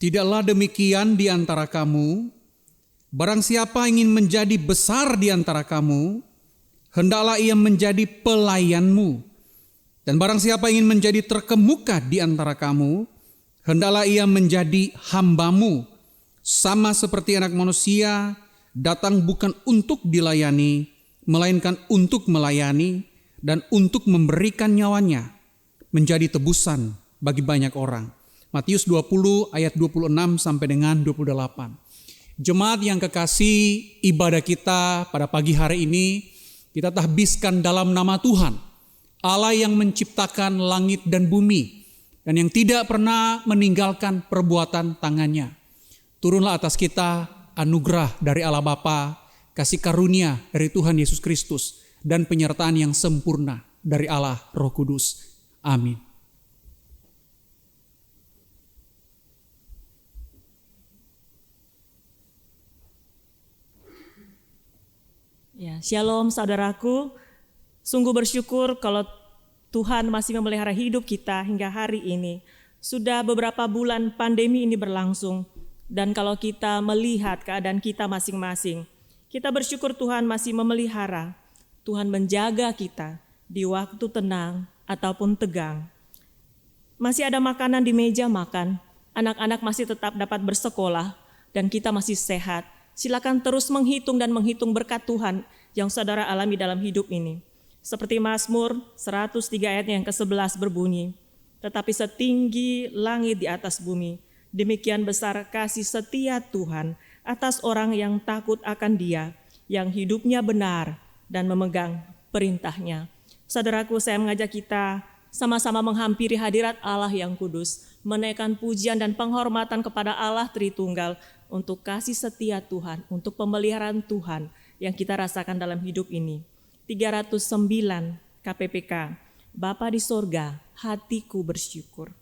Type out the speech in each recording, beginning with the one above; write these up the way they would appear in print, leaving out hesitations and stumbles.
Tidaklah demikian di antara kamu, barang siapa ingin menjadi besar di antara kamu, hendaklah ia menjadi pelayanmu. Dan barang siapa ingin menjadi terkemuka di antara kamu, hendaklah ia menjadi hambamu. Sama seperti Anak Manusia datang bukan untuk dilayani, melainkan untuk melayani dan untuk memberikan nyawanya menjadi tebusan bagi banyak orang. Matius 20 ayat 26 sampai dengan 28. Jemaat yang kekasih, ibadah kita pada pagi hari ini kita tahbiskan dalam nama Tuhan, Allah yang menciptakan langit dan bumi dan yang tidak pernah meninggalkan perbuatan tangannya. Turunlah atas kita anugerah dari Allah Bapa, kasih karunia dari Tuhan Yesus Kristus, dan penyertaan yang sempurna dari Allah Roh Kudus. Amin. Ya, shalom saudaraku, sungguh bersyukur kalau Tuhan masih memelihara hidup kita hingga hari ini. Sudah beberapa bulan pandemi ini berlangsung, dan kalau kita melihat keadaan kita masing-masing, kita bersyukur Tuhan masih memelihara, Tuhan menjaga kita di waktu tenang ataupun tegang. Masih ada makanan di meja makan, anak-anak masih tetap dapat bersekolah, dan kita masih sehat. Silakan terus menghitung dan menghitung berkat Tuhan yang saudara alami dalam hidup ini. Seperti Mazmur 103 ayat yang ke-11 berbunyi, tetapi setinggi langit di atas bumi, demikian besar kasih setia Tuhan atas orang yang takut akan Dia, yang hidupnya benar dan memegang perintahnya. Saudaraku, saya mengajak kita sama-sama menghampiri hadirat Allah yang kudus, menaikkan pujian dan penghormatan kepada Allah Tritunggal, untuk kasih setia Tuhan, untuk pemeliharaan Tuhan yang kita rasakan dalam hidup ini. 309 KPPK, Bapa di sorga, hatiku bersyukur.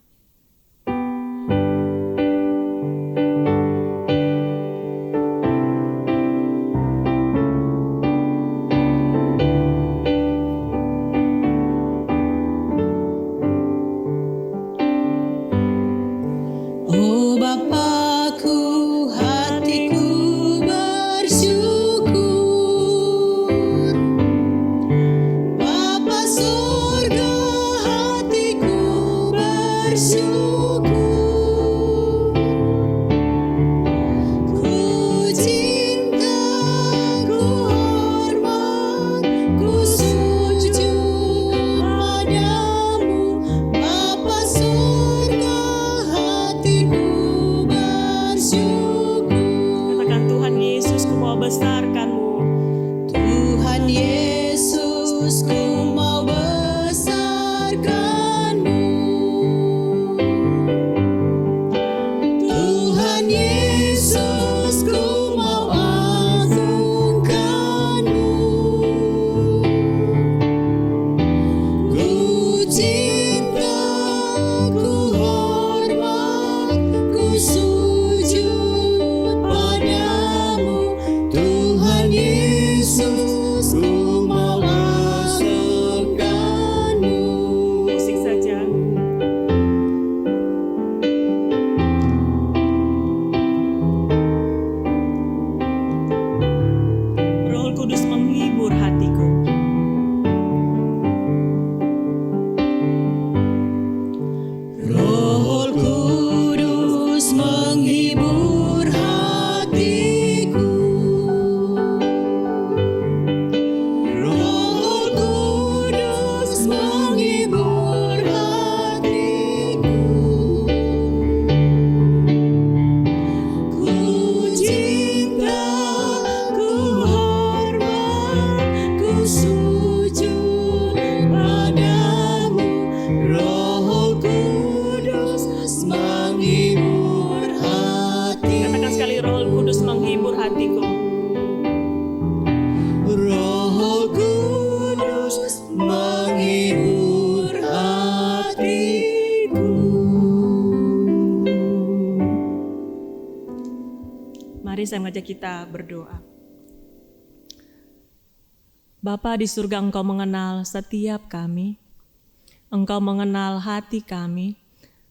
Mari saya mengajak kita berdoa. Bapa di surga, Engkau mengenal setiap kami. Engkau mengenal hati kami.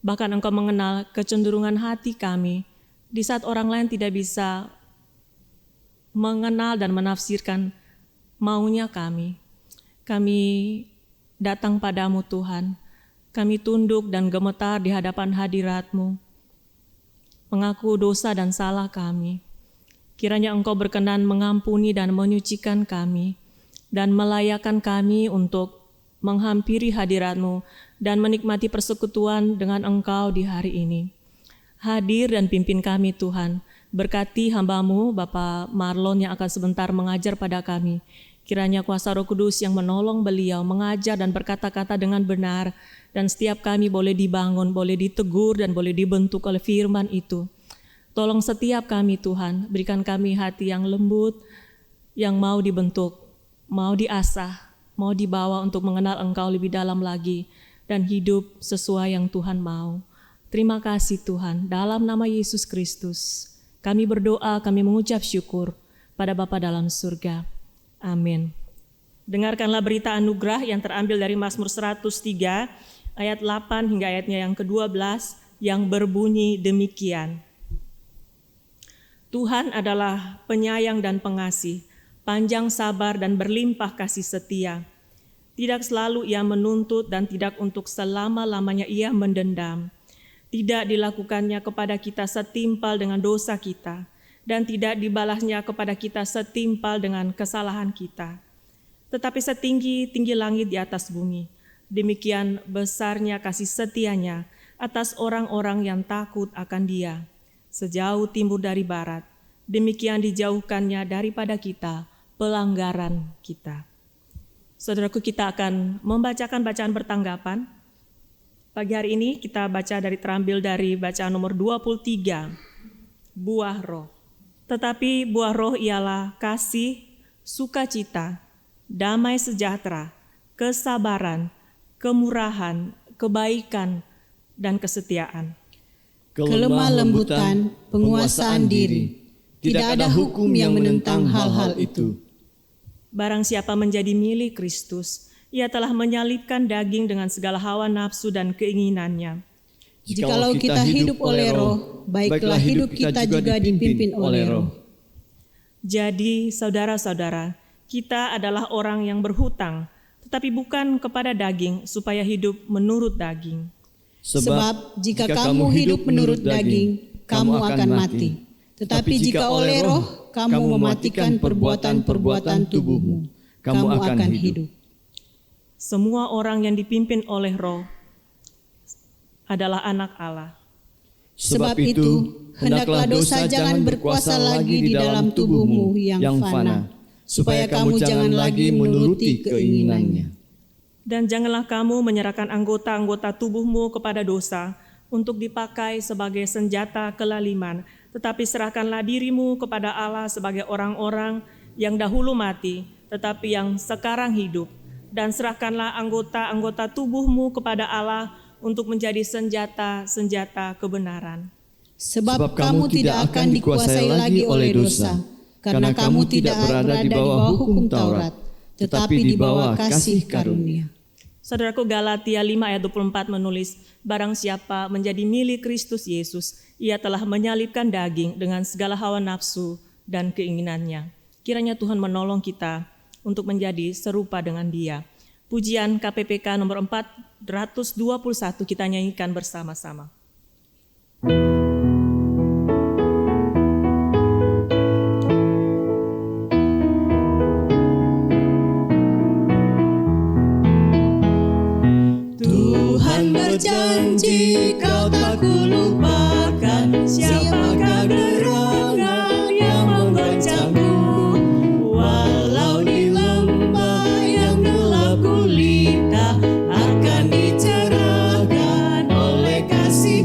Bahkan Engkau mengenal kecenderungan hati kami di saat orang lain tidak bisa mengenal dan menafsirkan maunya kami. Kami datang padamu Tuhan. Kami tunduk dan gemetar di hadapan hadirat-Mu, mengaku dosa dan salah kami. Kiranya Engkau berkenan mengampuni dan menyucikan kami, dan melayakkan kami untuk menghampiri hadirat-Mu dan menikmati persekutuan dengan Engkau di hari ini. Hadir dan pimpin kami Tuhan. Berkati hamba-Mu, Bapak Marlon yang akan sebentar mengajar pada kami. Kiranya kuasa Roh Kudus yang menolong beliau mengajar dan berkata-kata dengan benar, dan setiap kami boleh dibangun, boleh ditegur, dan boleh dibentuk oleh firman itu. Tolong setiap kami Tuhan, berikan kami hati yang lembut, yang mau dibentuk, mau diasah, mau dibawa untuk mengenal Engkau lebih dalam lagi, dan hidup sesuai yang Tuhan mau. Terima kasih Tuhan, dalam nama Yesus Kristus, kami berdoa, kami mengucap syukur pada Bapa dalam surga. Amin. Dengarkanlah berita anugerah yang terambil dari Mazmur 103 ayat 8 hingga ayatnya yang ke-12 yang berbunyi demikian. Tuhan adalah penyayang dan pengasih, panjang sabar dan berlimpah kasih setia. Tidak selalu Ia menuntut dan tidak untuk selama-lamanya Ia mendendam. Tidak dilakukannya kepada kita setimpal dengan dosa kita, dan tidak dibalasnya kepada kita setimpal dengan kesalahan kita. Tetapi setinggi-tinggi langit di atas bumi, demikian besarnya kasih setianya atas orang-orang yang takut akan Dia. Sejauh timur dari barat, demikian dijauhkannya daripada kita pelanggaran kita. Saudaraku, kita akan membacakan bacaan bertanggapan. Pagi hari ini kita baca terambil dari bacaan nomor 23, buah roh. Tetapi buah roh ialah kasih, sukacita, damai sejahtera, kesabaran, kemurahan, kebaikan, dan kesetiaan. Kelemah lembutan, penguasaan diri. Tidak ada hukum yang menentang hal-hal itu. Barang siapa menjadi milik Kristus, ia telah menyalibkan daging dengan segala hawa nafsu dan keinginannya. Jikalau kita hidup oleh roh, baiklah hidup kita juga dipimpin oleh roh. Jadi saudara-saudara, kita adalah orang yang berhutang, tetapi bukan kepada daging supaya hidup menurut daging. Sebab jika kamu hidup menurut daging, kamu akan mati. Tetapi jika oleh roh, kamu mematikan perbuatan-perbuatan tubuhmu, kamu akan hidup. Semua orang yang dipimpin oleh roh adalah anak Allah. Sebab itu, hendaklah dosa jangan berkuasa lagi di dalam tubuhmu yang fana, supaya kamu jangan lagi menuruti keinginannya. Dan janganlah kamu menyerahkan anggota-anggota tubuhmu kepada dosa untuk dipakai sebagai senjata kelaliman, tetapi serahkanlah dirimu kepada Allah sebagai orang-orang yang dahulu mati, tetapi yang sekarang hidup. Dan serahkanlah anggota-anggota tubuhmu kepada Allah untuk menjadi senjata-senjata kebenaran. Sebab kamu tidak akan dikuasai lagi oleh dosa, karena kamu tidak berada di bawah hukum Taurat, tetapi di bawah kasih karunia. Saudaraku, Galatia 5 ayat 24 menulis, barang siapa menjadi milik Kristus Yesus, ia telah menyalibkan daging dengan segala hawa nafsu dan keinginannya. Kiranya Tuhan menolong kita untuk menjadi serupa dengan Dia. Pujian KPPK nomor 421 kita nyanyikan bersama-sama. Tuhan berjanji kau tak kulupakan, siapakah gerangan yang menggoncangku. Walau di lembah yang gelap gulita, akan dicerahkan oleh kasih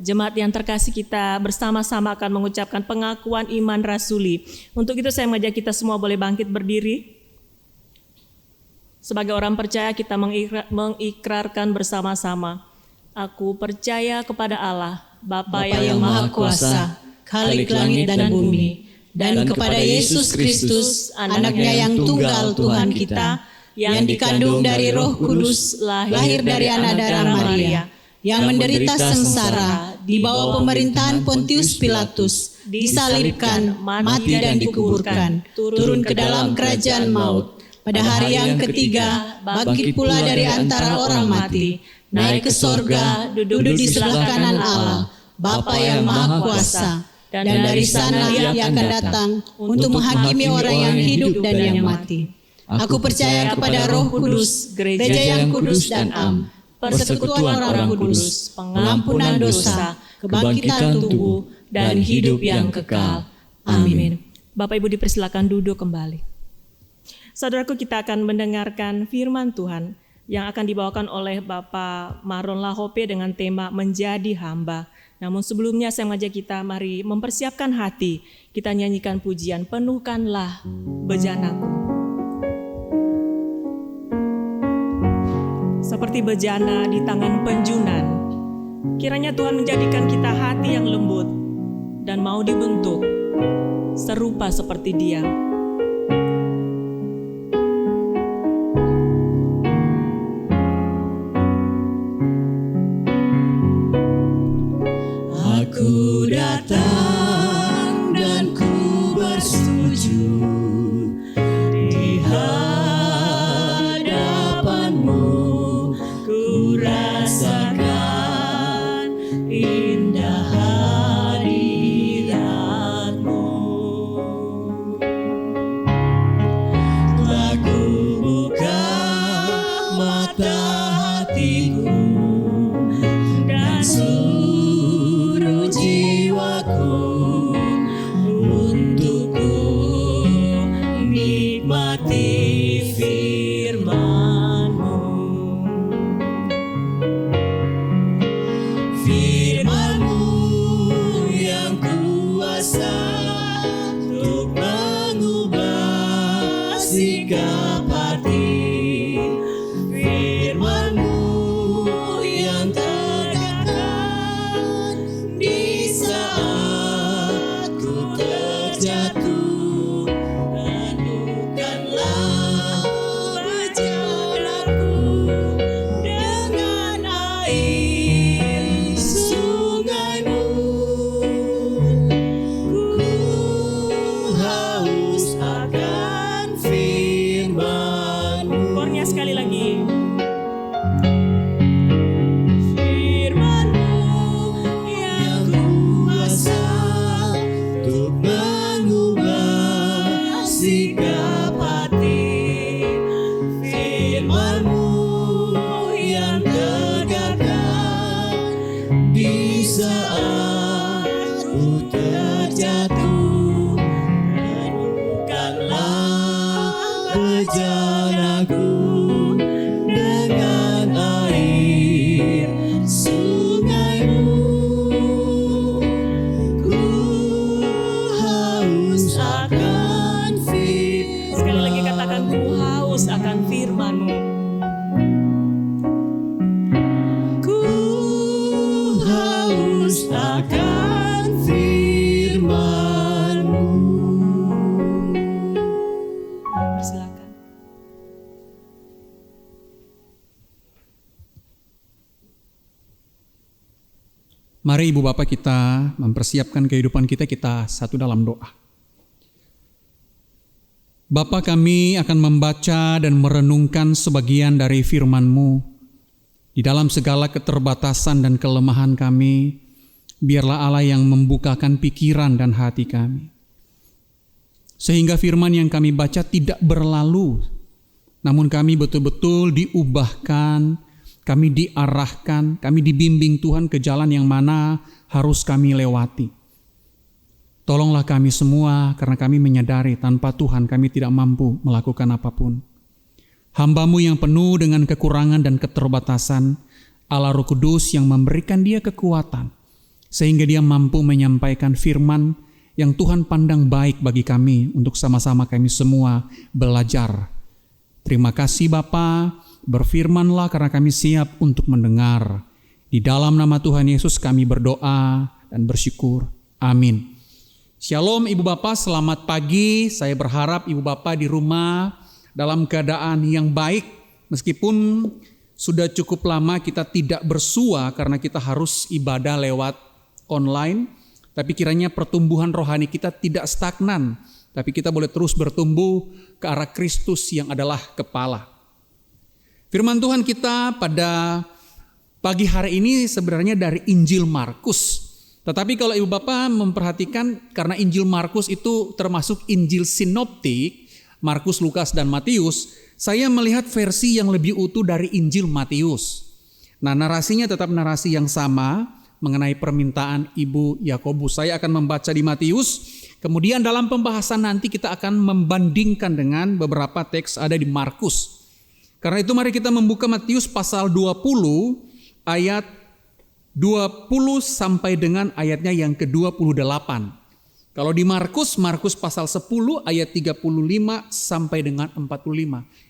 Jemaat yang terkasih, kita bersama-sama akan mengucapkan pengakuan iman rasuli. Untuk itu saya mengajak kita semua boleh bangkit berdiri. Sebagai orang percaya kita mengikrarkan bersama-sama. Aku percaya kepada Allah, Bapa yang Maha Kuasa, Khalik langit dan bumi, dan kepada Yesus Kristus, anaknya yang tunggal Tuhan kita, yang dikandung dari Roh Kudus, lahir dari anak darah Maria, yang menderita sengsara di bawah pemerintahan Pontius Pilatus, disalibkan, mati dan dikuburkan, turun ke dalam kerajaan maut. Pada hari yang ketiga, bangkit pula dari antara orang mati, naik ke sorga, duduk di sebelah kanan Allah, Bapa yang Maha Kuasa, dan dari sana Ia akan datang untuk menghakimi orang yang hidup dan yang mati. Aku percaya kepada Roh Kudus, gereja yang kudus dan am, persekutuan orang kudus, pengampunan dosa, kebangkitan tubuh, dan hidup yang kekal. Amin. Bapak Ibu dipersilakan duduk kembali. Saudaraku, kita akan mendengarkan firman Tuhan yang akan dibawakan oleh Bapak Maron Lahope dengan tema Menjadi Hamba. Namun sebelumnya saya mengajak kita mari mempersiapkan hati. Kita nyanyikan pujian Penuhkanlah Bejanaku. Seperti bejana di tangan penjunan, kiranya Tuhan menjadikan kita hati yang lembut dan mau dibentuk serupa seperti Dia. Aku datang dan ku bersujud di hadapanmu. Ku rasakan indah hadiratmu. Telah ku buka mata hatiku dan seluruh jiwaku untuk ku nikmati firman-Mu. Firman-Mu yang kuasa untuk mengubah sikap hati. Firman-Mu yang tegakkan di saat ku terjatuh. Penuhkanlah bejanaku dengan air sungai-Mu. Ku haus akan firman-Mu. Kornya sekali lagi. Firman-Mu yang kuasa untuk mengubah sikap hati. Firman-Mu yang tegakkan di saat ku terjatuh. Penuhkanlah bejanaku dengan air sungai-Mu. Ku haus akan firman-Mu. Sekali lagi katakan, ku haus akan firman-Mu. Ku haus akan firman-Mu. Persilakan. Mari Ibu Bapak kita mempersiapkan kehidupan kita satu dalam doa. Bapa, kami akan membaca dan merenungkan sebagian dari firman-Mu. Di dalam segala keterbatasan dan kelemahan kami, biarlah Allah yang membukakan pikiran dan hati kami. Sehingga firman yang kami baca tidak berlalu, namun kami betul-betul diubahkan, kami diarahkan, kami dibimbing Tuhan ke jalan yang mana harus kami lewati. Tolonglah kami semua, karena kami menyadari tanpa Tuhan kami tidak mampu melakukan apapun. Hamba-Mu yang penuh dengan kekurangan dan keterbatasan, Allah Roh Kudus yang memberikan dia kekuatan, sehingga dia mampu menyampaikan firman yang Tuhan pandang baik bagi kami untuk sama-sama kami semua belajar. Terima kasih Bapa, berfirmanlah karena kami siap untuk mendengar. Di dalam nama Tuhan Yesus kami berdoa dan bersyukur. Amin. Shalom Ibu Bapak, selamat pagi. Saya berharap Ibu Bapak di rumah dalam keadaan yang baik. Meskipun sudah cukup lama kita tidak bersua karena kita harus ibadah lewat online. Tapi kiranya pertumbuhan rohani kita tidak stagnan. Tapi kita boleh terus bertumbuh ke arah Kristus yang adalah kepala. Firman Tuhan kita pada pagi hari ini sebenarnya dari Injil Markus. Tetapi kalau Ibu Bapak memperhatikan, karena Injil Markus itu termasuk Injil sinoptik, Markus, Lukas, dan Matius, saya melihat versi yang lebih utuh dari Injil Matius. Nah, narasinya tetap narasi yang sama mengenai permintaan Ibu Yakobus. Saya akan membaca di Matius, kemudian dalam pembahasan nanti kita akan membandingkan dengan beberapa teks ada di Markus. Karena itu mari kita membuka Matius pasal 20 ayat 20 sampai dengan ayatnya yang ke-28. Kalau di Markus pasal 10 ayat 35 sampai dengan 45.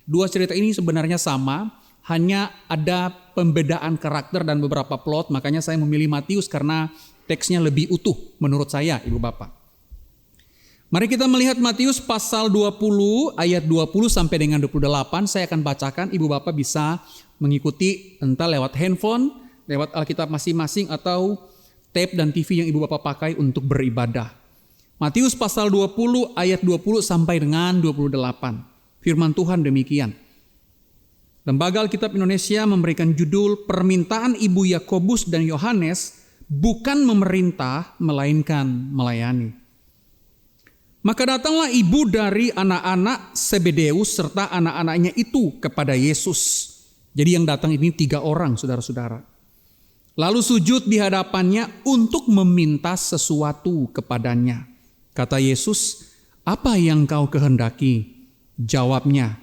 Dua cerita ini sebenarnya sama, hanya ada pembedaan karakter dan beberapa plot, makanya saya memilih Matius karena teksnya lebih utuh menurut saya, Ibu Bapak. Mari kita melihat Matius pasal 20 ayat 20 sampai dengan 28. Saya akan bacakan, Ibu Bapak bisa mengikuti entah lewat handphone, lewat Alkitab masing-masing atau tape dan TV yang Ibu Bapak pakai untuk beribadah. Matius pasal 20 ayat 20 sampai dengan 28. Firman Tuhan demikian. Lembaga Alkitab Indonesia memberikan judul Permintaan Ibu Yakobus dan Yohanes bukan memerintah melainkan melayani. Maka datanglah ibu dari anak-anak Zebedeus serta anak-anaknya itu kepada Yesus. Jadi yang datang ini 3 orang, saudara-saudara. Lalu sujud di hadapannya untuk meminta sesuatu kepadanya. Kata Yesus, "Apa yang kau kehendaki?" Jawabnya,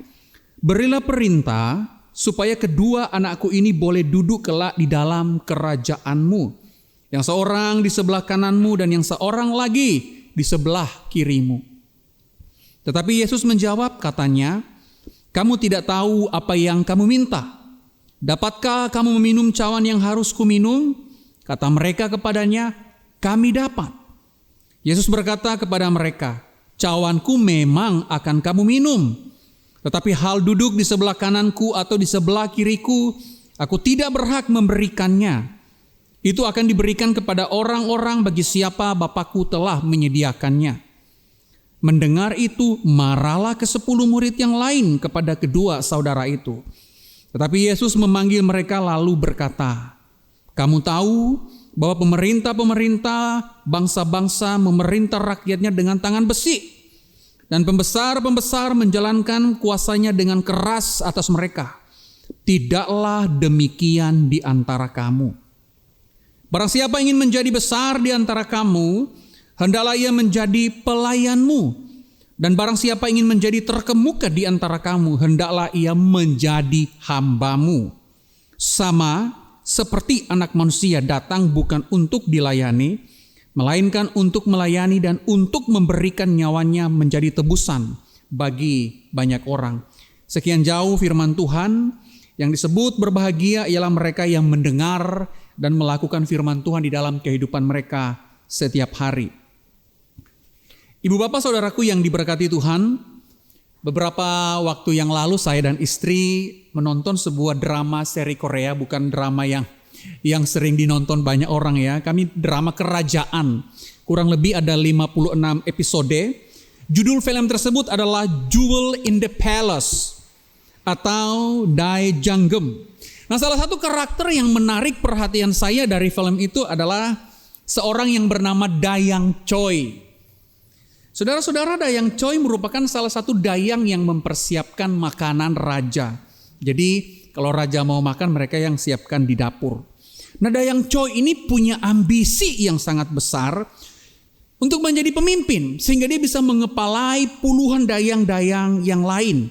"Berilah perintah supaya kedua anakku ini boleh duduk kelak di dalam kerajaanmu. Yang seorang di sebelah kananmu dan yang seorang lagi di sebelah kirimu." Tetapi Yesus menjawab, katanya, "Kamu tidak tahu apa yang kamu minta. Dapatkah kamu meminum cawan yang harus kuminum?" Kata mereka kepadanya, "Kami dapat." Yesus berkata kepada mereka, "Cawanku memang akan kamu minum. Tetapi hal duduk di sebelah kananku atau di sebelah kiriku, aku tidak berhak memberikannya. Itu akan diberikan kepada orang-orang bagi siapa Bapakku telah menyediakannya." Mendengar itu, marahlah ke-10 murid yang lain kepada kedua saudara itu. Tetapi Yesus memanggil mereka lalu berkata, "Kamu tahu bahwa pemerintah-pemerintah bangsa-bangsa memerintah rakyatnya dengan tangan besi, dan pembesar-pembesar menjalankan kuasanya dengan keras atas mereka. Tidaklah demikian di antara kamu. Barang siapa ingin menjadi besar di antara kamu, hendaklah ia menjadi pelayanmu. Dan barang siapa ingin menjadi terkemuka di antara kamu, hendaklah ia menjadi hambamu. Sama seperti Anak Manusia datang bukan untuk dilayani, melainkan untuk melayani dan untuk memberikan nyawanya menjadi tebusan bagi banyak orang." Sekian jauh firman Tuhan. Yang disebut berbahagia ialah mereka yang mendengar dan melakukan firman Tuhan di dalam kehidupan mereka setiap hari. Ibu bapak saudaraku yang diberkati Tuhan, beberapa waktu yang lalu saya dan istri menonton sebuah drama seri Korea, bukan drama yang sering dinonton banyak orang ya. Kami drama kerajaan, kurang lebih ada 56 episode. Judul film tersebut adalah Jewel in the Palace atau Dae Janggem. Nah, salah satu karakter yang menarik perhatian saya dari film itu adalah seorang yang bernama Dayang Choi. Saudara-saudara, Dayang Choi merupakan salah satu dayang yang mempersiapkan makanan raja. Jadi kalau raja mau makan, mereka yang siapkan di dapur. Nah, Dayang Choi ini punya ambisi yang sangat besar untuk menjadi pemimpin, sehingga dia bisa mengepalai puluhan dayang-dayang yang lain.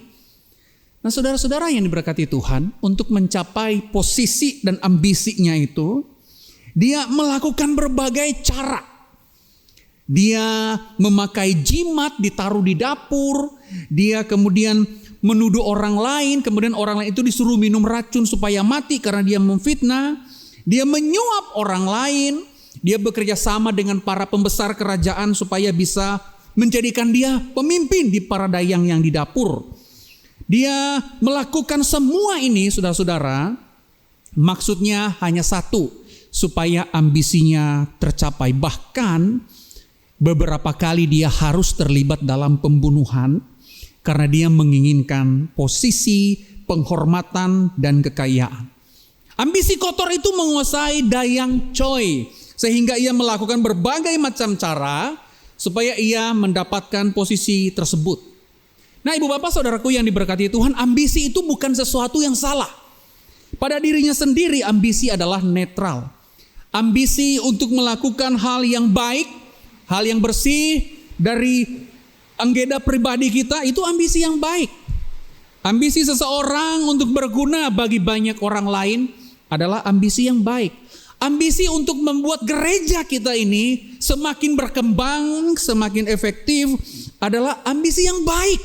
Nah, saudara-saudara yang diberkati Tuhan, untuk mencapai posisi dan ambisinya itu, Dia melakukan berbagai cara. Dia memakai jimat, ditaruh di dapur. Dia kemudian menuduh orang lain. Kemudian orang lain itu disuruh minum racun supaya mati karena dia memfitnah. Dia menyuap orang lain. Dia bekerja sama dengan para pembesar kerajaan supaya bisa menjadikan dia pemimpin di para dayang yang di dapur. Dia melakukan semua ini, saudara-saudara, maksudnya hanya satu, supaya ambisinya tercapai. Bahkan beberapa kali dia harus terlibat dalam pembunuhan karena dia menginginkan posisi, penghormatan, dan kekayaan. Ambisi kotor itu menguasai Dayang Choi, sehingga ia melakukan berbagai macam cara supaya ia mendapatkan posisi tersebut. Nah, ibu bapak saudaraku yang diberkati Tuhan, ambisi itu bukan sesuatu yang salah. Pada dirinya sendiri ambisi adalah netral. Ambisi untuk melakukan hal yang baik, hal yang bersih dari anggota pribadi kita, itu ambisi yang baik. Ambisi seseorang untuk berguna bagi banyak orang lain adalah ambisi yang baik. Ambisi untuk membuat gereja kita ini semakin berkembang, semakin efektif adalah ambisi yang baik.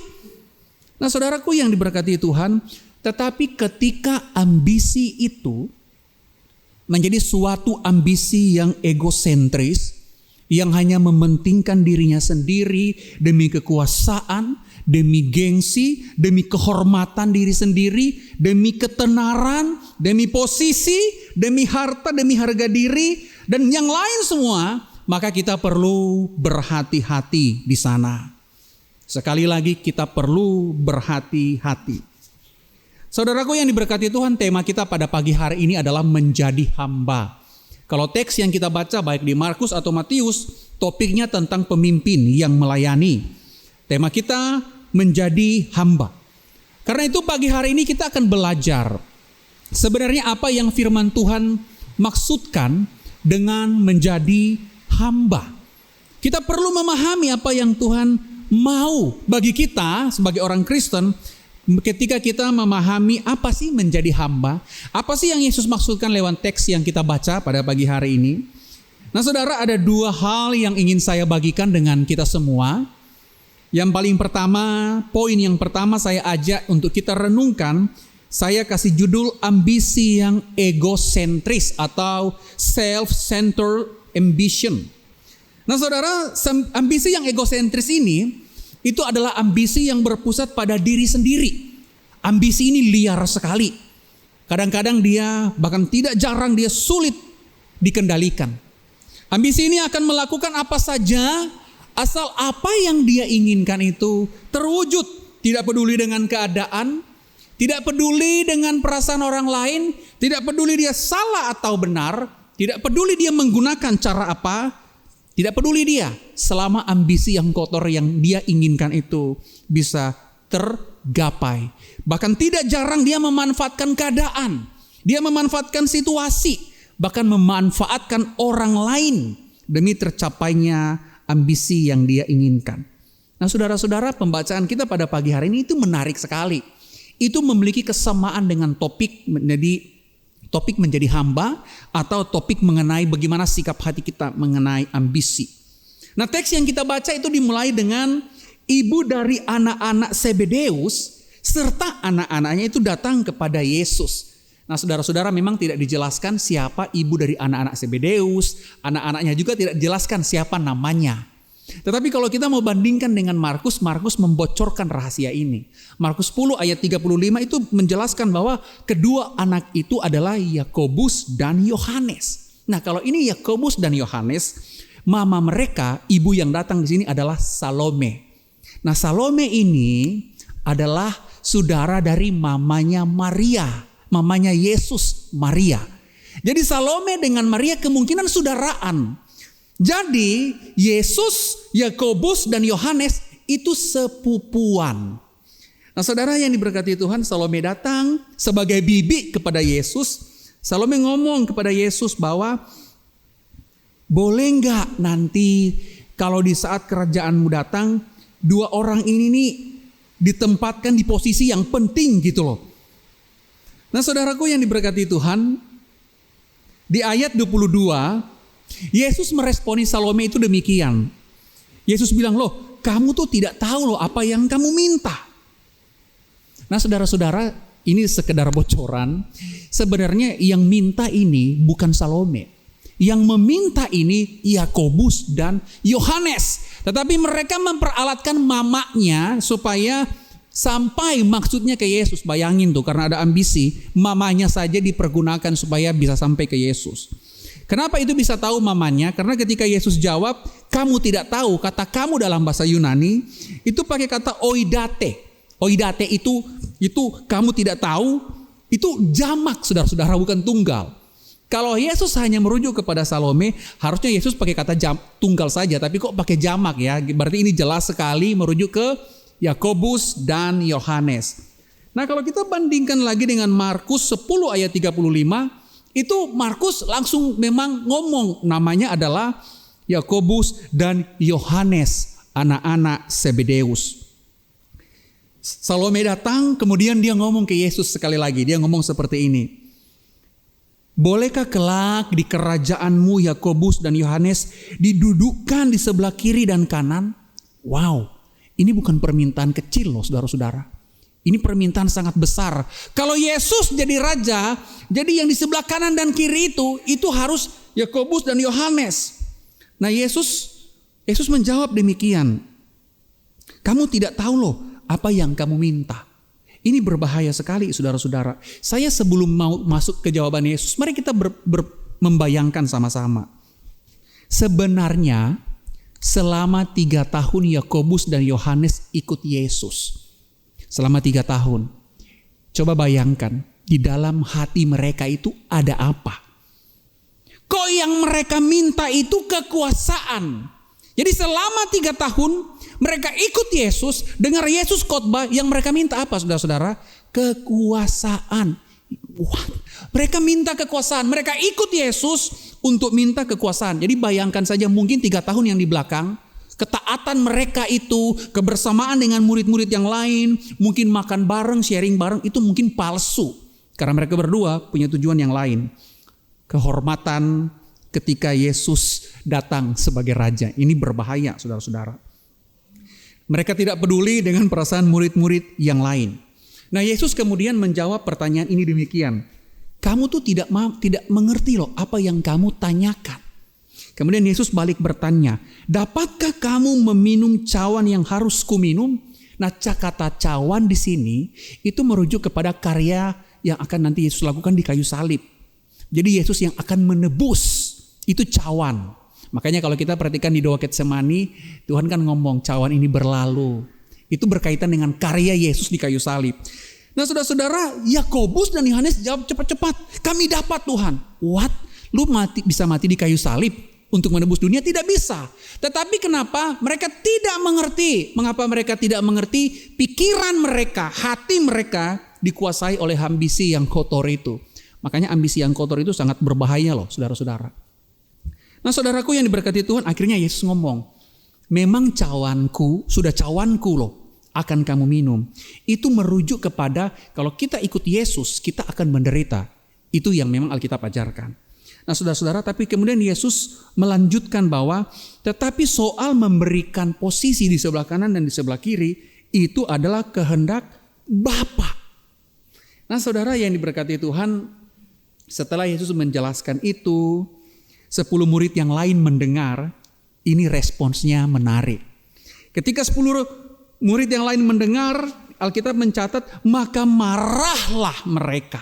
Nah, saudaraku yang diberkati Tuhan, tetapi ketika ambisi itu menjadi suatu ambisi yang egosentris, yang hanya mementingkan dirinya sendiri demi kekuasaan, demi gengsi, demi kehormatan diri sendiri, demi ketenaran, demi posisi, demi harta, demi harga diri, dan yang lain semua, maka kita perlu berhati-hati di sana. Sekali lagi kita perlu berhati-hati. Saudaraku yang diberkati Tuhan, tema kita pada pagi hari ini adalah menjadi hamba. Kalau teks yang kita baca baik di Markus atau Matius, topiknya tentang pemimpin yang melayani. Tema kita menjadi hamba. Karena itu pagi hari ini kita akan belajar sebenarnya apa yang firman Tuhan maksudkan dengan menjadi hamba. Kita perlu memahami apa yang Tuhan mau bagi kita sebagai orang Kristen. Ketika kita memahami apa sih menjadi hamba, apa sih yang Yesus maksudkan lewat teks yang kita baca pada pagi hari ini. Nah saudara, ada dua hal yang ingin saya bagikan dengan kita semua. Yang paling pertama, poin yang pertama saya ajak untuk kita renungkan, saya kasih judul ambisi yang egosentris atau self-centered ambition. Nah saudara, ambisi yang egosentris ini itu adalah ambisi yang berpusat pada diri sendiri. Ambisi ini liar sekali. Kadang-kadang dia bahkan tidak jarang dia sulit dikendalikan. Ambisi ini akan melakukan apa saja asal apa yang dia inginkan itu terwujud. Tidak peduli dengan keadaan, tidak peduli dengan perasaan orang lain, tidak peduli dia salah atau benar, tidak peduli dia menggunakan cara apa. Tidak peduli dia, selama ambisi yang kotor yang dia inginkan itu bisa tergapai. Bahkan tidak jarang dia memanfaatkan keadaan, dia memanfaatkan situasi, bahkan memanfaatkan orang lain demi tercapainya ambisi yang dia inginkan. Nah saudara-saudara, pembacaan kita pada pagi hari ini itu menarik sekali. Itu memiliki kesamaan dengan topik menjadi hamba atau topik mengenai bagaimana sikap hati kita mengenai ambisi. Nah teks yang kita baca itu dimulai dengan ibu dari anak-anak Zebedeus serta anak-anaknya itu datang kepada Yesus. Nah saudara-saudara, memang tidak dijelaskan siapa ibu dari anak-anak Zebedeus, anak-anaknya juga tidak dijelaskan siapa namanya. Tetapi kalau kita mau bandingkan dengan Markus membocorkan rahasia ini. Markus 10 ayat 35 itu menjelaskan bahwa kedua anak itu adalah Yakobus dan Yohanes. Nah kalau ini Yakobus dan Yohanes, mama mereka, ibu yang datang di sini adalah Salome. Nah Salome ini adalah saudara dari mamanya Maria, mamanya Yesus, Maria. Jadi Salome dengan Maria kemungkinan saudaraan. Jadi Yesus, Yakobus dan Yohanes itu sepupuan. Nah saudara yang diberkati Tuhan, Salome datang sebagai bibi kepada Yesus. Salome ngomong kepada Yesus bahwa boleh nggak nanti kalau di saat kerajaanmu datang, dua orang ini nih ditempatkan di posisi yang penting gitu loh. Nah saudaraku yang diberkati Tuhan, Di ayat 22, Yesus meresponi Salome itu demikian. Yesus bilang, loh kamu tuh tidak tahu loh apa yang kamu minta. Nah saudara-saudara, ini sekedar bocoran. Sebenarnya yang minta ini bukan Salome. Yang meminta ini Yakobus dan Yohanes. Tetapi mereka memperalatkan mamanya supaya sampai maksudnya ke Yesus. Bayangin tuh, karena ada ambisi, mamanya saja dipergunakan supaya bisa sampai ke Yesus. Kenapa itu bisa tahu mamanya? Karena ketika Yesus jawab, kamu tidak tahu, kata kamu dalam bahasa Yunani itu pakai kata oidate. Oidate itu kamu tidak tahu, itu jamak saudara-saudara, bukan tunggal. Kalau Yesus hanya merujuk kepada Salome, harusnya Yesus pakai kata tunggal saja, tapi kok pakai jamak ya? Berarti ini jelas sekali merujuk ke Yakobus dan Yohanes. Nah kalau kita bandingkan lagi dengan Markus 10 ayat 35, itu Markus langsung memang ngomong namanya adalah Yakobus dan Yohanes, anak-anak Zebedeus. Salome datang, kemudian dia ngomong ke Yesus sekali lagi. Dia ngomong seperti ini. Bolehkah kelak di kerajaanmu Yakobus dan Yohanes didudukkan di sebelah kiri dan kanan? Wow, ini bukan permintaan kecil loh saudara-saudara. Ini permintaan sangat besar. Kalau Yesus jadi raja, jadi yang di sebelah kanan dan kiri itu harus Yakobus dan Yohanes. Nah Yesus menjawab demikian. Kamu tidak tahu loh apa yang kamu minta. Ini berbahaya sekali saudara-saudara. Saya sebelum mau masuk ke jawaban Yesus, mari kita membayangkan sama-sama. Sebenarnya selama 3 tahun Yakobus dan Yohanes ikut Yesus. Selama 3 tahun. Coba bayangkan, di dalam hati mereka itu ada apa? Kok yang mereka minta itu kekuasaan. Jadi selama 3 tahun mereka ikut Yesus, dengar Yesus khotbah, yang mereka minta apa saudara-saudara? Kekuasaan. Wah, mereka minta kekuasaan, mereka ikut Yesus untuk minta kekuasaan. Jadi bayangkan saja mungkin 3 tahun yang di belakang, ketaatan mereka itu, kebersamaan dengan murid-murid yang lain, mungkin makan bareng, sharing bareng, itu mungkin palsu. Karena mereka berdua punya tujuan yang lain. Kehormatan ketika Yesus datang sebagai raja. Ini berbahaya saudara-saudara. Mereka tidak peduli dengan perasaan murid-murid yang lain. Nah Yesus kemudian menjawab pertanyaan ini demikian. Kamu tuh tidak mengerti loh apa yang kamu tanyakan. Kemudian Yesus balik bertanya, dapatkah kamu meminum cawan yang harus kuminum? Nah kata cawan di sini itu merujuk kepada karya yang akan nanti Yesus lakukan di kayu salib. Jadi Yesus yang akan menebus, itu cawan. Makanya kalau kita perhatikan di doa Getsemani, Tuhan kan ngomong cawan ini berlalu. Itu berkaitan dengan karya Yesus di kayu salib. Nah saudara-saudara, Yakobus dan Yohanes jawab cepat-cepat. Kami dapat Tuhan. What? Lu bisa mati di kayu salib untuk menebus dunia? Tidak bisa. Tetapi kenapa mereka tidak mengerti? Mengapa mereka tidak mengerti? Pikiran mereka, hati mereka dikuasai oleh ambisi yang kotor itu. Makanya ambisi yang kotor itu sangat berbahaya loh saudara-saudara. Nah saudaraku yang diberkati Tuhan, akhirnya Yesus ngomong, memang cawanku, sudah cawanku loh, akan kamu minum. Itu merujuk kepada kalau kita ikut Yesus, kita akan menderita. Itu yang memang Alkitab ajarkan. Nah saudara-saudara, tapi kemudian Yesus melanjutkan bahwa, tetapi soal memberikan posisi di sebelah kanan dan di sebelah kiri, itu adalah kehendak Bapa. Nah saudara yang diberkati Tuhan, setelah Yesus menjelaskan itu, 10 murid yang lain mendengar, ini responsnya menarik. Ketika 10 murid yang lain mendengar, Alkitab mencatat, maka marahlah mereka.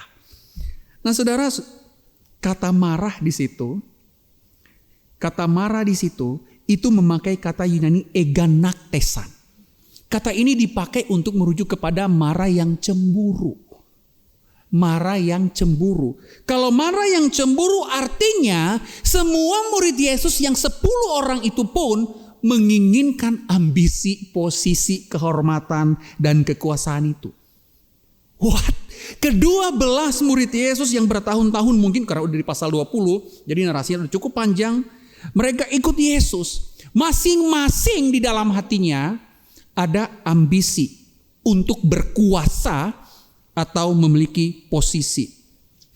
Nah saudara, kata marah di situ itu memakai kata Yunani eganaktesan. Kata ini dipakai untuk merujuk kepada marah yang cemburu. Marah yang cemburu. Kalau marah yang cemburu artinya semua murid Yesus yang 10 orang itu pun menginginkan ambisi, posisi, kehormatan, dan kekuasaan itu. What? Kedua belas murid Yesus yang bertahun-tahun mungkin karena udah di pasal 20, jadi narasinya udah cukup panjang. Mereka ikut Yesus. Masing-masing di dalam hatinya ada ambisi untuk berkuasa atau memiliki posisi.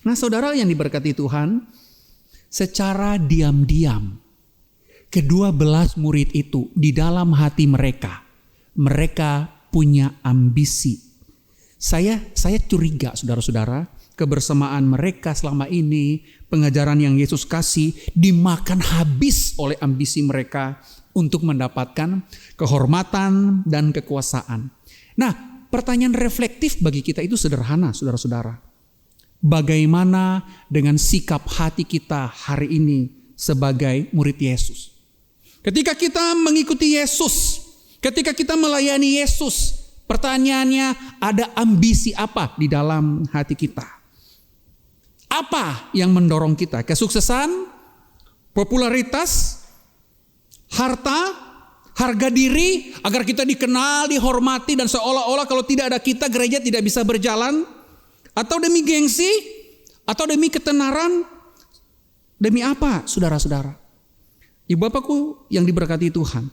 Nah saudara yang diberkati Tuhan, secara diam-diam, kedua belas murid itu di dalam hati mereka punya ambisi. Saya curiga, saudara-saudara, kebersamaan mereka selama ini, pengajaran yang Yesus kasih dimakan habis oleh ambisi mereka untuk mendapatkan kehormatan dan kekuasaan. Nah, pertanyaan reflektif bagi kita itu sederhana, saudara-saudara. Bagaimana dengan sikap hati kita hari ini sebagai murid Yesus? Ketika kita mengikuti Yesus, ketika kita melayani Yesus, pertanyaannya, ada ambisi apa di dalam hati kita? Apa yang mendorong kita? Kesuksesan, popularitas, harta, harga diri, agar kita dikenal, dihormati, dan seolah-olah kalau tidak ada kita, gereja tidak bisa berjalan? Atau demi gengsi? Atau demi ketenaran? Demi apa, saudara-saudara? Ibu bapakku yang diberkati Tuhan,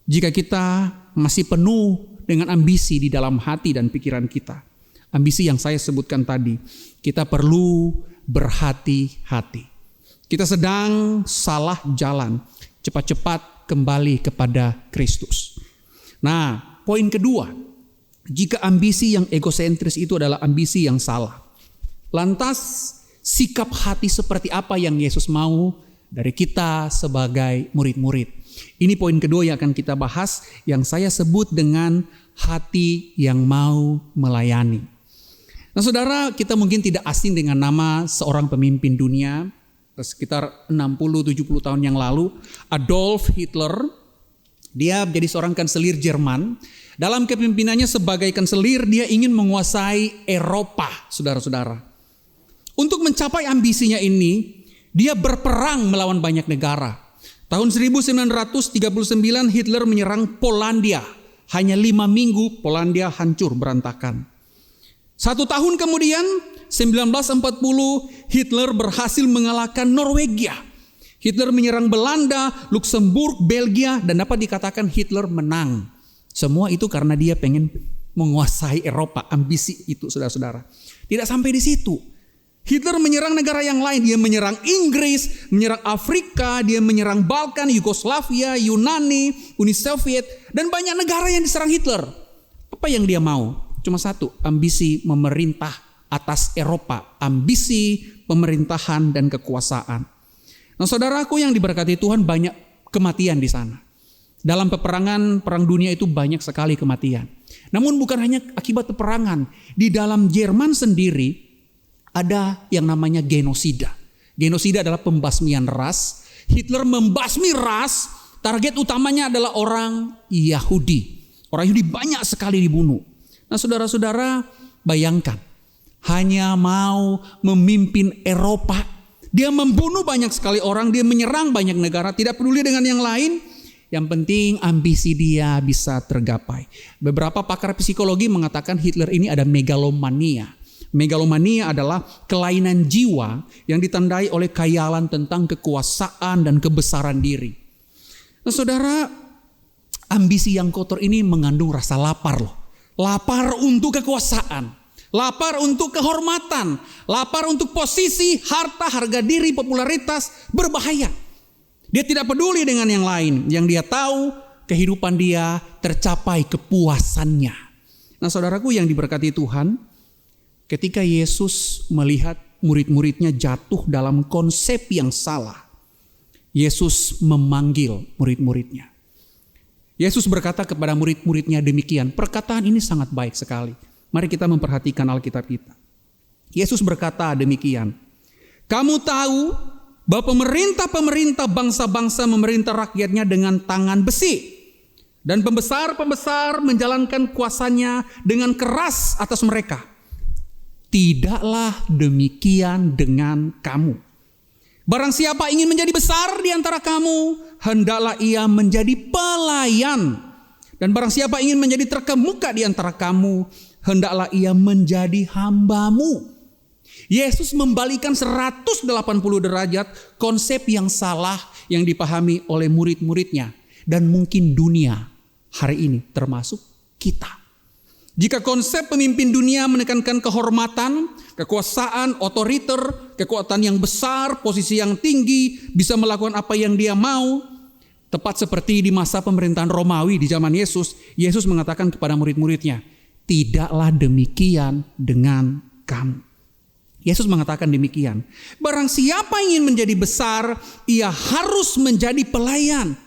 jika kita masih penuh dengan ambisi di dalam hati dan pikiran kita, ambisi yang saya sebutkan tadi, kita perlu berhati-hati. Kita sedang salah jalan, cepat-cepat kembali kepada Kristus. Nah, poin kedua, jika ambisi yang egosentris itu adalah ambisi yang salah, lantas sikap hati seperti apa yang Yesus mau dari kita sebagai murid-murid? Ini poin kedua yang akan kita bahas, yang saya sebut dengan hati yang mau melayani. Nah, saudara, kita mungkin tidak asing dengan nama seorang pemimpin dunia sekitar 60-70 tahun yang lalu, Adolf Hitler. Dia menjadi seorang kanselir Jerman. Dalam kepemimpinannya sebagai kanselir, dia ingin menguasai Eropa, saudara-saudara. Untuk mencapai ambisinya ini, dia berperang melawan banyak negara. Tahun 1939 Hitler menyerang Polandia. Hanya 5 minggu Polandia hancur berantakan. 1 tahun kemudian 1940 Hitler berhasil mengalahkan Norwegia. Hitler menyerang Belanda, Luksemburg, Belgia, dan dapat dikatakan Hitler menang. Semua itu karena dia pengen menguasai Eropa, ambisi itu, saudara-saudara. Tidak sampai di situ. Hitler menyerang negara yang lain, dia menyerang Inggris, menyerang Afrika, dia menyerang Balkan, Yugoslavia, Yunani, Uni Soviet, dan banyak negara yang diserang Hitler. Apa yang dia mau? Cuma satu, ambisi memerintah atas Eropa, ambisi pemerintahan dan kekuasaan. Nah, saudaraku yang diberkati Tuhan, banyak kematian di sana. Dalam peperangan perang dunia itu banyak sekali kematian. Namun bukan hanya akibat peperangan, di dalam Jerman sendiri ada yang namanya genosida. Genosida adalah pembasmian ras. Hitler membasmi ras, target utamanya adalah orang Yahudi. Orang Yahudi banyak sekali dibunuh. Nah, saudara-saudara, bayangkan, hanya mau memimpin Eropa. Dia membunuh banyak sekali orang, dia menyerang banyak negara, tidak peduli dengan yang lain. Yang penting ambisi dia bisa tergapai. Beberapa pakar psikologi mengatakan Hitler ini ada megalomania. Megalomania adalah kelainan jiwa yang ditandai oleh khayalan tentang kekuasaan dan kebesaran diri. Nah, saudara, ambisi yang kotor ini mengandung rasa lapar loh. Lapar untuk kekuasaan, lapar untuk kehormatan, lapar untuk posisi, harta, harga diri, popularitas, berbahaya. Dia tidak peduli dengan yang lain. Yang dia tahu, kehidupan dia tercapai kepuasannya. Nah, saudaraku yang diberkati Tuhan, ketika Yesus melihat murid-muridnya jatuh dalam konsep yang salah, Yesus memanggil murid-muridnya. Yesus berkata kepada murid-muridnya demikian. Perkataan ini sangat baik sekali. Mari kita memperhatikan Alkitab kita. Yesus berkata demikian. Kamu tahu bahwa pemerintah-pemerintah bangsa-bangsa memerintah rakyatnya dengan tangan besi. Dan pembesar-pembesar menjalankan kuasanya dengan keras atas mereka. Tidaklah demikian dengan kamu. Barang siapa ingin menjadi besar di antara kamu, hendaklah ia menjadi pelayan. Dan barang siapa ingin menjadi terkemuka di antara kamu, hendaklah ia menjadi hambamu. Yesus membalikan 180 derajat konsep yang salah yang dipahami oleh murid-muridnya. Dan mungkin dunia hari ini termasuk kita. Jika konsep pemimpin dunia menekankan kehormatan, kekuasaan, otoriter, kekuatan yang besar, posisi yang tinggi, bisa melakukan apa yang dia mau, tepat seperti di masa pemerintahan Romawi di zaman Yesus, Yesus mengatakan kepada murid-muridnya, tidaklah demikian dengan kamu. Yesus mengatakan demikian, barang siapa ingin menjadi besar, ia harus menjadi pelayan.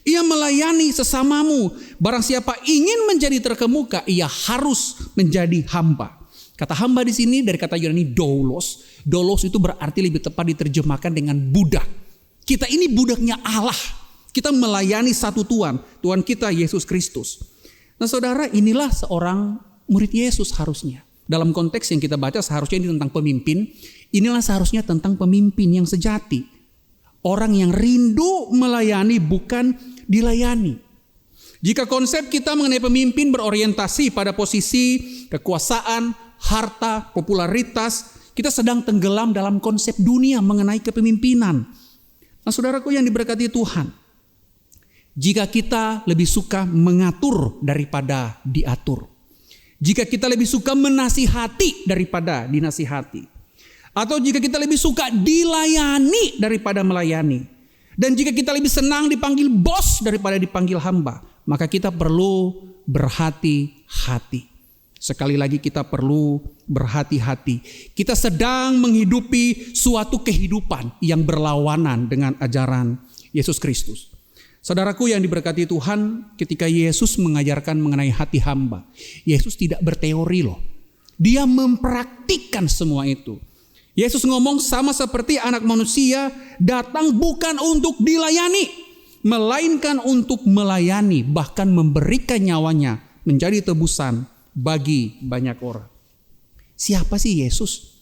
Ia melayani sesamamu. Barang siapa ingin menjadi terkemuka, ia harus menjadi hamba. Kata hamba di sini dari kata Yunani doulos. Doulos itu berarti lebih tepat diterjemahkan dengan budak. Kita ini budaknya Allah. Kita melayani satu Tuhan, Tuhan kita Yesus Kristus. Nah saudara, inilah seorang murid Yesus harusnya. Dalam konteks yang kita baca seharusnya ini tentang pemimpin. Inilah seharusnya tentang pemimpin yang sejati. Orang yang rindu melayani bukan dilayani. Jika konsep kita mengenai pemimpin berorientasi pada posisi, kekuasaan, harta, popularitas, kita sedang tenggelam dalam konsep dunia mengenai kepemimpinan. Nah saudaraku yang diberkati Tuhan, jika kita lebih suka mengatur daripada diatur, jika kita lebih suka menasihati daripada dinasihati, atau jika kita lebih suka dilayani daripada melayani, dan jika kita lebih senang dipanggil bos daripada dipanggil hamba, maka kita perlu berhati-hati. Sekali lagi kita perlu berhati-hati. Kita sedang menghidupi suatu kehidupan yang berlawanan dengan ajaran Yesus Kristus. Saudaraku yang diberkati Tuhan, ketika Yesus mengajarkan mengenai hati hamba, Yesus tidak berteori loh. Dia mempraktikkan semua itu. Yesus ngomong sama seperti anak manusia datang bukan untuk dilayani, melainkan untuk melayani, bahkan memberikan nyawanya menjadi tebusan bagi banyak orang. Siapa sih Yesus?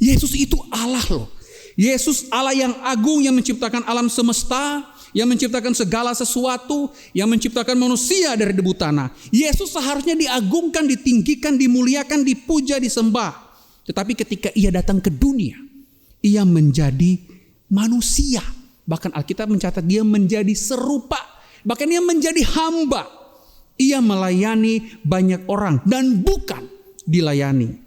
Yesus itu Allah loh. Yesus Allah yang agung yang menciptakan alam semesta, yang menciptakan segala sesuatu, yang menciptakan manusia dari debu tanah. Yesus seharusnya diagungkan, ditinggikan, dimuliakan, dipuja, disembah. Tetapi ketika ia datang ke dunia, ia menjadi manusia. Bahkan Alkitab mencatat dia menjadi serupa. Bahkan dia menjadi hamba. Ia melayani banyak orang dan bukan dilayani.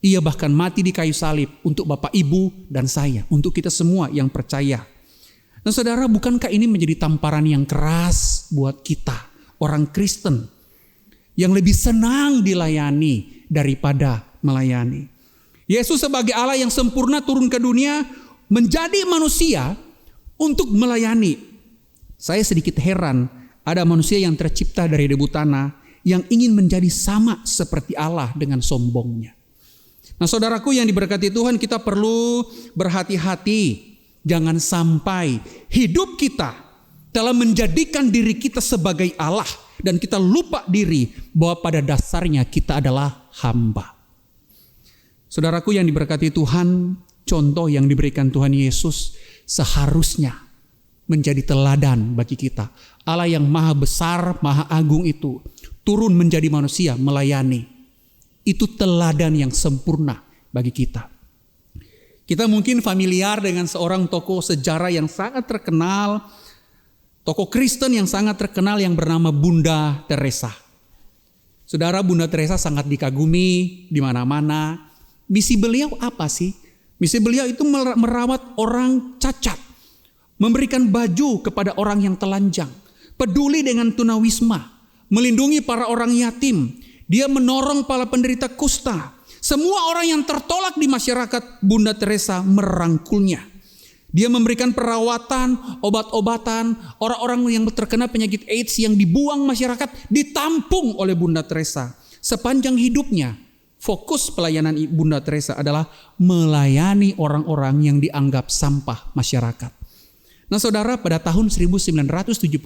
Ia bahkan mati di kayu salib untuk Bapak, Ibu, dan saya. Untuk kita semua yang percaya. Nah saudara, bukankah ini menjadi tamparan yang keras buat kita, orang Kristen, yang lebih senang dilayani daripada melayani. Yesus sebagai Allah yang sempurna turun ke dunia menjadi manusia untuk melayani. Saya sedikit heran ada manusia yang tercipta dari debu tanah yang ingin menjadi sama seperti Allah dengan sombongnya. Nah saudaraku yang diberkati Tuhan, kita perlu berhati-hati. Jangan sampai hidup kita telah menjadikan diri kita sebagai Allah dan kita lupa diri bahwa pada dasarnya kita adalah hamba. Saudaraku yang diberkati Tuhan, contoh yang diberikan Tuhan Yesus seharusnya menjadi teladan bagi kita. Allah yang maha besar, maha agung itu turun menjadi manusia, melayani. Itu teladan yang sempurna bagi kita. Kita mungkin familiar dengan seorang tokoh sejarah yang sangat terkenal, tokoh Kristen yang sangat terkenal yang bernama Bunda Teresa. Saudara, Bunda Teresa sangat dikagumi di mana-mana. Misi beliau apa sih? Misi beliau itu merawat orang cacat, memberikan baju kepada orang yang telanjang, peduli dengan tunawisma, melindungi para orang yatim. Dia menolong para penderita kusta. Semua orang yang tertolak di masyarakat, Bunda Teresa merangkulnya. Dia memberikan perawatan, obat-obatan, orang-orang yang terkena penyakit AIDS yang dibuang masyarakat ditampung oleh Bunda Teresa. Sepanjang hidupnya, fokus pelayanan Bunda Teresa adalah melayani orang-orang yang dianggap sampah masyarakat. Nah saudara, pada tahun 1979,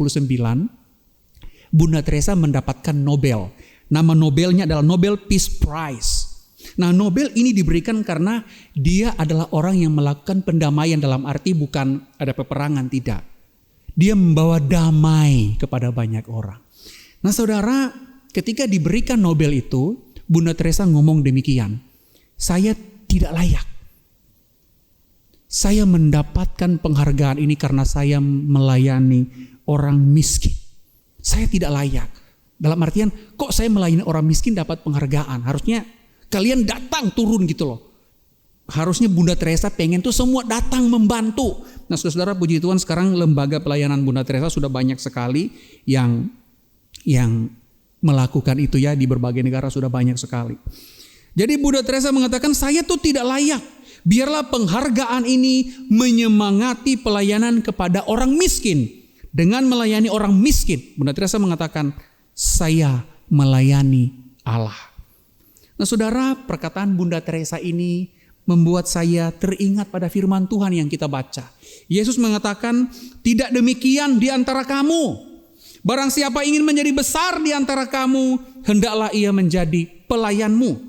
Bunda Teresa mendapatkan Nobel. Nama Nobelnya adalah Nobel Peace Prize. Nah Nobel ini diberikan karena dia adalah orang yang melakukan pendamaian, dalam arti bukan ada peperangan, tidak. Dia membawa damai kepada banyak orang. Nah saudara, ketika diberikan Nobel itu, Bunda Teresa ngomong demikian, saya tidak layak. Saya mendapatkan penghargaan ini karena saya melayani orang miskin. Saya tidak layak. Dalam artian, kok saya melayani orang miskin dapat penghargaan? Harusnya kalian datang turun gitu loh. Harusnya Bunda Teresa pengen tuh semua datang membantu. Nah saudara-saudara, puji Tuhan sekarang lembaga pelayanan Bunda Teresa sudah banyak sekali yang melakukan itu ya, di berbagai negara sudah banyak sekali. Jadi Bunda Teresa mengatakan, saya tuh tidak layak. Biarlah penghargaan ini menyemangati pelayanan kepada orang miskin. Dengan melayani orang miskin, Bunda Teresa mengatakan, saya melayani Allah. Nah saudara, perkataan Bunda Teresa ini membuat saya teringat pada firman Tuhan yang kita baca. Yesus mengatakan, tidak demikian di antara kamu. Barang siapa ingin menjadi besar di antara kamu, hendaklah ia menjadi pelayanmu.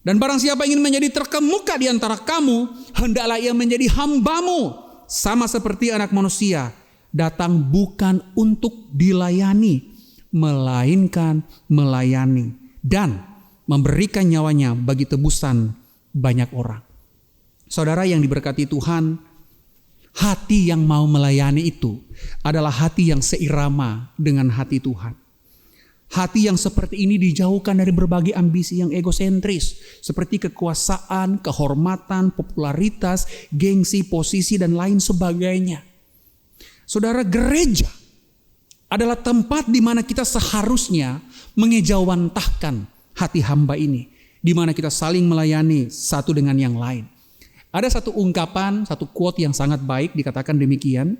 Dan barang siapa ingin menjadi terkemuka di antara kamu, hendaklah ia menjadi hambamu. Sama seperti Anak Manusia, datang bukan untuk dilayani, melainkan melayani dan memberikan nyawanya bagi tebusan banyak orang. Saudara yang diberkati Tuhan, hati yang mau melayani itu adalah hati yang seirama dengan hati Tuhan. Hati yang seperti ini dijauhkan dari berbagai ambisi yang egosentris, seperti kekuasaan, kehormatan, popularitas, gengsi, posisi, dan lain sebagainya. Saudara, gereja adalah tempat di mana kita seharusnya mengejawantahkan hati hamba ini, di mana kita saling melayani satu dengan yang lain. Ada satu ungkapan, satu quote yang sangat baik dikatakan demikian.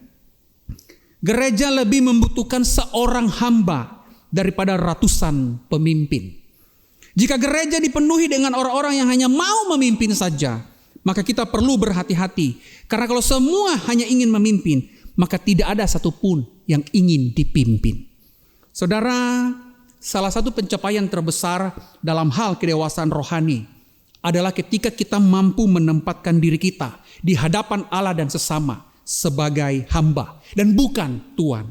Gereja lebih membutuhkan seorang hamba daripada ratusan pemimpin. Jika gereja dipenuhi dengan orang-orang yang hanya mau memimpin saja, maka kita perlu berhati-hati. Karena kalau semua hanya ingin memimpin, maka tidak ada satupun yang ingin dipimpin. Saudara, salah satu pencapaian terbesar dalam hal kedewasaan rohani adalah ketika kita mampu menempatkan diri kita di hadapan Allah dan sesama sebagai hamba dan bukan tuan.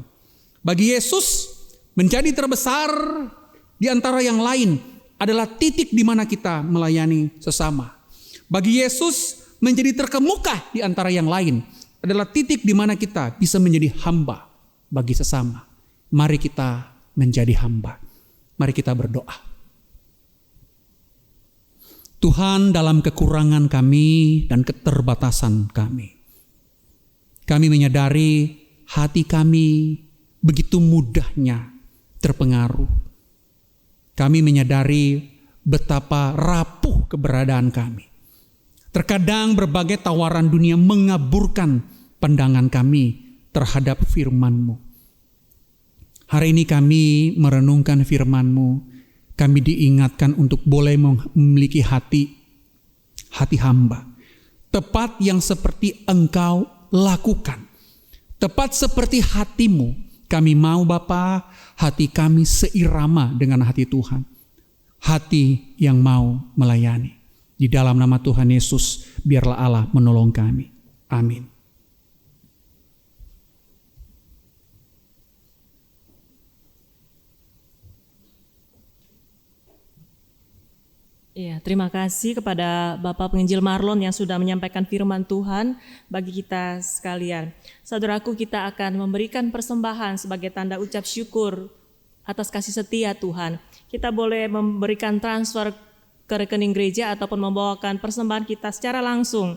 Bagi Yesus, menjadi terbesar di antara yang lain adalah titik di mana kita melayani sesama. Bagi Yesus, menjadi terkemuka di antara yang lain adalah titik di mana kita bisa menjadi hamba bagi sesama. Mari kita menjadi hamba. Mari kita berdoa. Tuhan, dalam kekurangan kami dan keterbatasan kami, kami menyadari hati kami begitu mudahnya terpengaruh. Kami menyadari betapa rapuh keberadaan kami. Terkadang berbagai tawaran dunia mengaburkan pandangan kami terhadap firman-Mu. Hari ini kami merenungkan firman-Mu. Kami diingatkan untuk boleh memiliki hati hamba. Tepat yang seperti Engkau lakukan. Tepat seperti hati-Mu. Kami mau Bapa, hati kami seirama dengan hati Tuhan. Hati yang mau melayani. Di dalam nama Tuhan Yesus, biarlah Allah menolong kami. Amin. Iya, terima kasih kepada Bapak Penginjil Marlon yang sudah menyampaikan firman Tuhan bagi kita sekalian. Saudaraku, kita akan memberikan persembahan sebagai tanda ucap syukur atas kasih setia Tuhan. Kita boleh memberikan transfer ke rekening gereja ataupun membawakan persembahan kita secara langsung.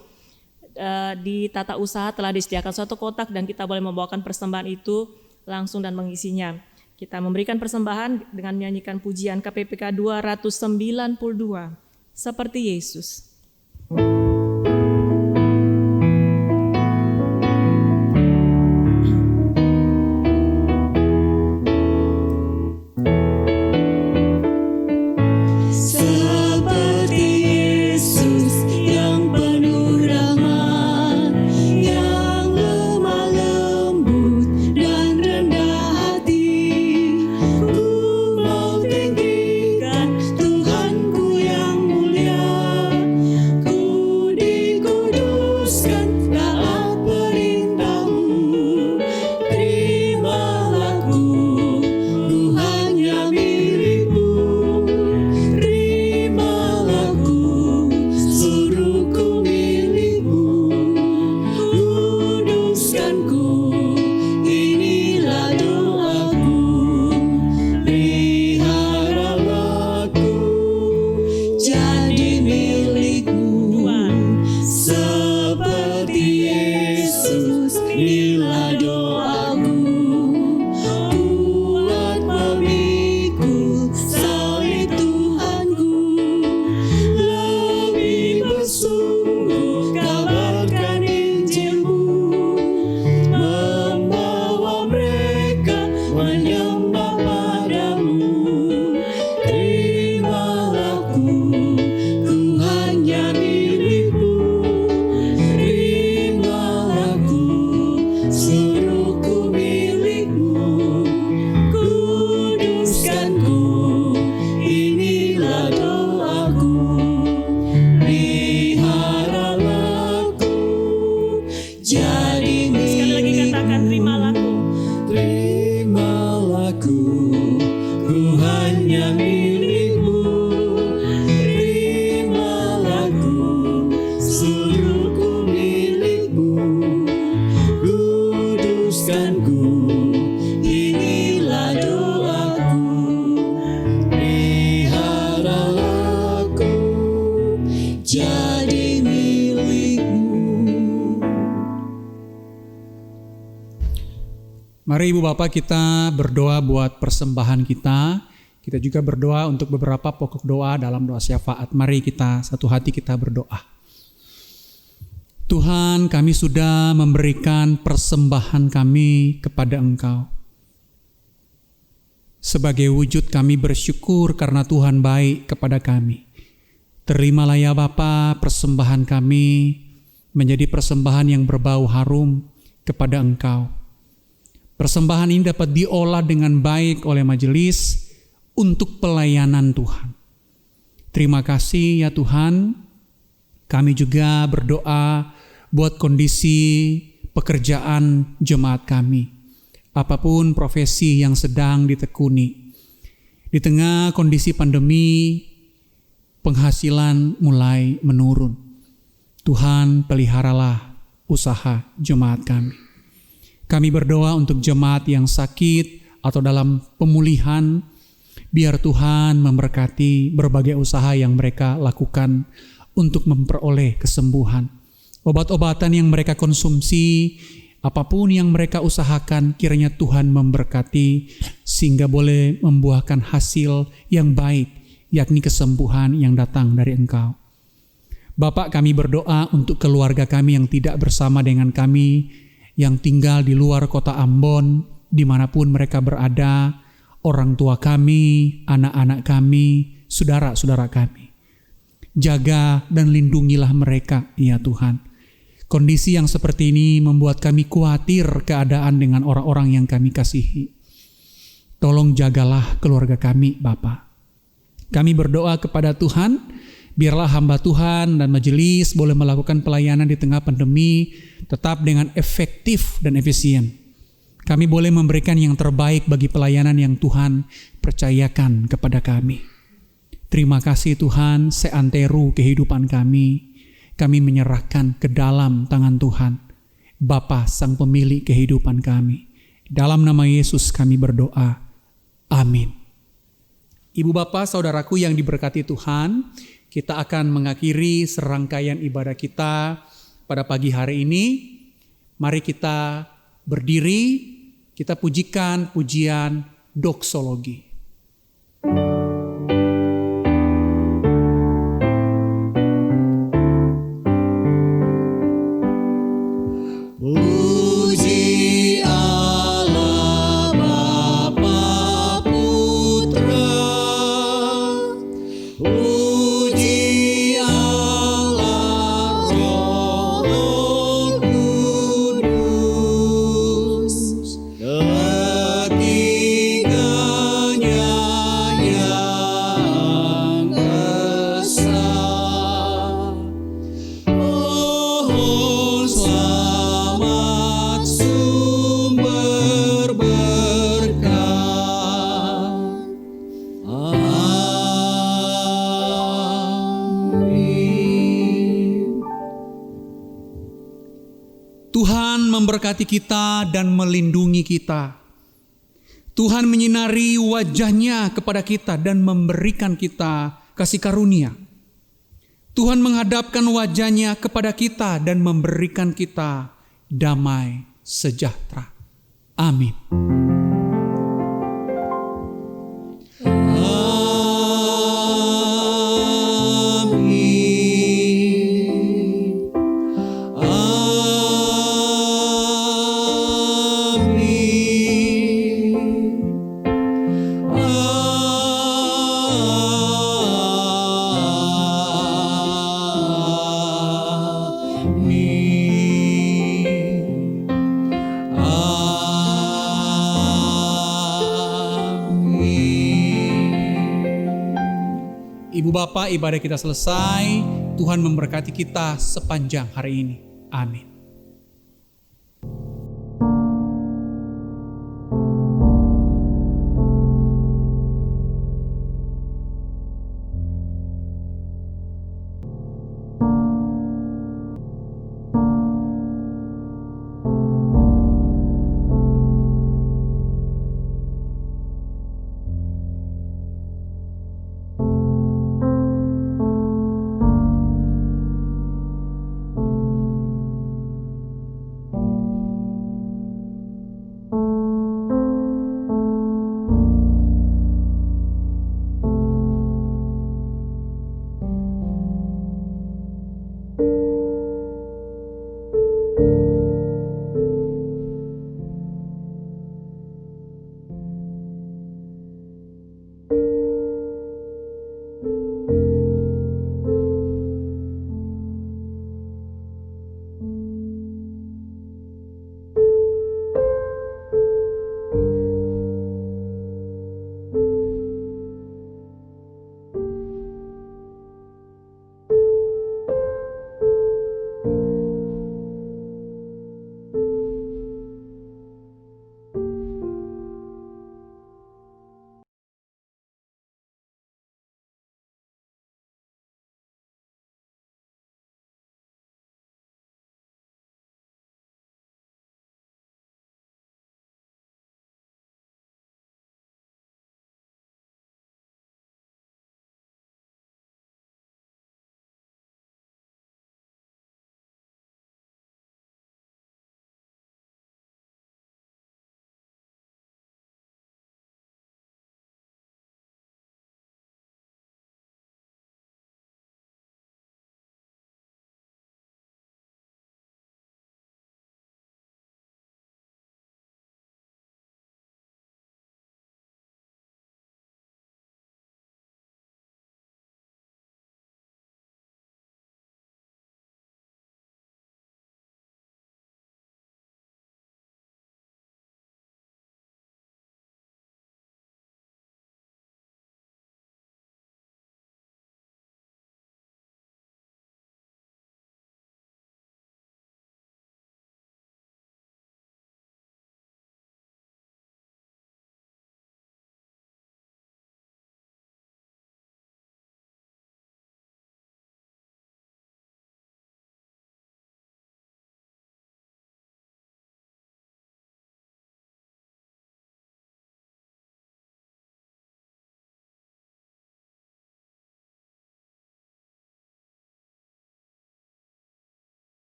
Di tata usaha telah disediakan suatu kotak dan kita boleh membawakan persembahan itu langsung dan mengisinya. Kita memberikan persembahan dengan menyanyikan pujian KPPK 292, seperti Yesus. Mari Ibu Bapak kita berdoa buat persembahan kita. Kita juga berdoa untuk beberapa pokok doa dalam doa syafaat. Mari kita satu hati kita berdoa. Tuhan, kami sudah memberikan persembahan kami kepada Engkau. Sebagai wujud kami bersyukur karena Tuhan baik kepada kami. Terimalah ya Bapa persembahan kami menjadi persembahan yang berbau harum kepada Engkau. Persembahan ini dapat diolah dengan baik oleh majelis untuk pelayanan Tuhan. Terima kasih ya Tuhan. Kami juga berdoa buat kondisi pekerjaan jemaat kami. Apapun profesi yang sedang ditekuni. Di tengah kondisi pandemi, penghasilan mulai menurun. Tuhan, peliharalah usaha jemaat kami. Kami berdoa untuk jemaat yang sakit atau dalam pemulihan, biar Tuhan memberkati berbagai usaha yang mereka lakukan untuk memperoleh kesembuhan. Obat-obatan yang mereka konsumsi, apapun yang mereka usahakan, kiranya Tuhan memberkati sehingga boleh membuahkan hasil yang baik, yakni kesembuhan yang datang dari Engkau. Bapak, kami berdoa untuk keluarga kami yang tidak bersama dengan kami, yang tinggal di luar kota Ambon, dimanapun mereka berada, orang tua kami, anak-anak kami, saudara-saudara kami. Jaga dan lindungilah mereka, ya Tuhan. Kondisi yang seperti ini membuat kami khawatir keadaan dengan orang-orang yang kami kasihi. Tolong jagalah keluarga kami, Bapa. Kami berdoa kepada Tuhan, biarlah hamba Tuhan dan majelis boleh melakukan pelayanan di tengah pandemi tetap dengan efektif dan efisien. Kami boleh memberikan yang terbaik bagi pelayanan yang Tuhan percayakan kepada kami. Terima kasih Tuhan, seantero kehidupan kami menyerahkan ke dalam tangan Tuhan, Bapa Sang Pemilik kehidupan kami. Dalam nama Yesus kami berdoa. Amin. Ibu Bapak, saudaraku yang diberkati Tuhan, kita akan mengakhiri serangkaian ibadah kita pada pagi hari ini. Mari kita berdiri, kita pujikan pujian doksologi. Tuhan memberkati kita dan melindungi kita. Tuhan menyinari wajah-Nya kepada kita dan memberikan kita kasih karunia. Tuhan menghadapkan wajah-Nya kepada kita dan memberikan kita damai sejahtera. Amin. Ibu Bapak, ibadah kita selesai. Tuhan memberkati kita sepanjang hari ini. Amin.